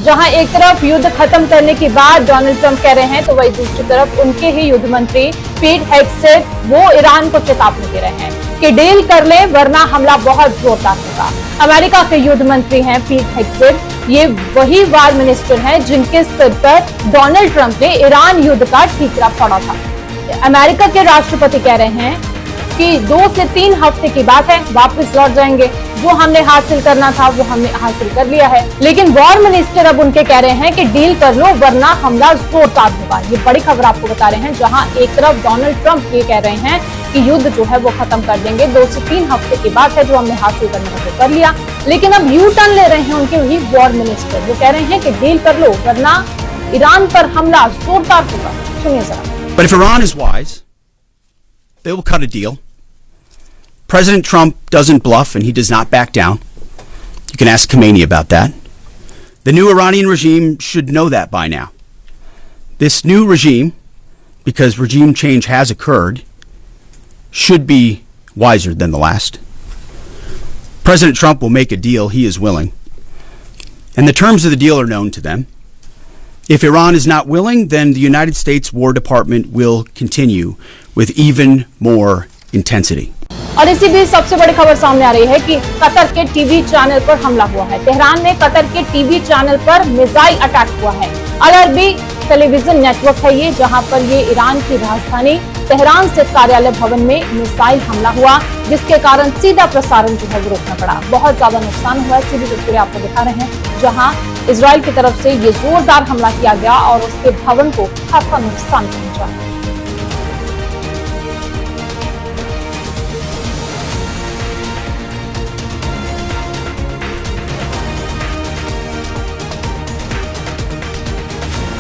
जहां एक तरफ युद्ध खत्म करने के बाद डोनाल्ड ट्रंप कह रहे हैं, तो वही दूसरी तरफ उनके ही युद्ध मंत्री पीट हेगसेथ वो ईरान को चेतावनी दे रहे हैं कि डील कर ले वरना हमला बहुत जोरदार होगा। अमेरिका के युद्ध मंत्री हैं पीट हेगसेथ, ये वही वार मिनिस्टर हैं जिनके सिर पर डोनाल्ड ट्रंप ने ईरान युद्ध का ठीकरा फोड़ा था। अमेरिका के राष्ट्रपति कह रहे हैं कि 2 से 3 हफ्ते की बात है, वापस लौट जाएंगे। जो हमने हासिल करना था वो हमने हासिल कर लिया है। लेकिन वॉर मिनिस्टर अब उनके कह रहे हैं कि डील कर लो वरना हमला जोरदार होगा। ये बड़ी खबर आपको बता रहे हैं, जहां एक तरफ डोनाल्ड ट्रंप ये कह रहे हैं कि युद्ध जो है वो खत्म कर देंगे, 2 से 3 हफ्ते की बात है, जो हमने हासिल करना था वो कर लिया। लेकिन अब यू टर्न ले रहे हैं उनके वही वॉर मिनिस्टर, वो कह रहे हैं कि डील कर लो वरना ईरान पर हमला जोरदार होगा। सुनिए जरा। But if Iran is wise, they will cut a deal. President Trump doesn't bluff and he does not back down. You can ask Khamenei about that. The new Iranian regime should know that by now. This new regime, because regime change has occurred, should be wiser than the last. President Trump will make a deal he is willing, and the terms of the deal are known to them. If Iran is not willing, then the United States War Department will continue with even more intensity. और इसी बीच सबसे बड़ी खबर सामने आ रही है कि Qatar के टीवी चैनल पर हमला हुआ है। तेहरान में कतर के टीवी चैनल पर मिसाइल अटैक हुआ है। अल-अरबी टेलीविजन नेटवर्क है ये, जहां पर ये ईरान की राजधानी तेहरान स्थित कार्यालय भवन में मिसाइल हमला हुआ, जिसके कारण सीधा प्रसारण जो है वो रोकना पड़ा। बहुत ज्यादा नुकसान हुआ है। सीधी तस्वीरें आपको दिखा रहे हैं, जहां इजराइल की तरफ से ये जोरदार हमला किया गया और उसके भवन को खासा नुकसान पहुंचा।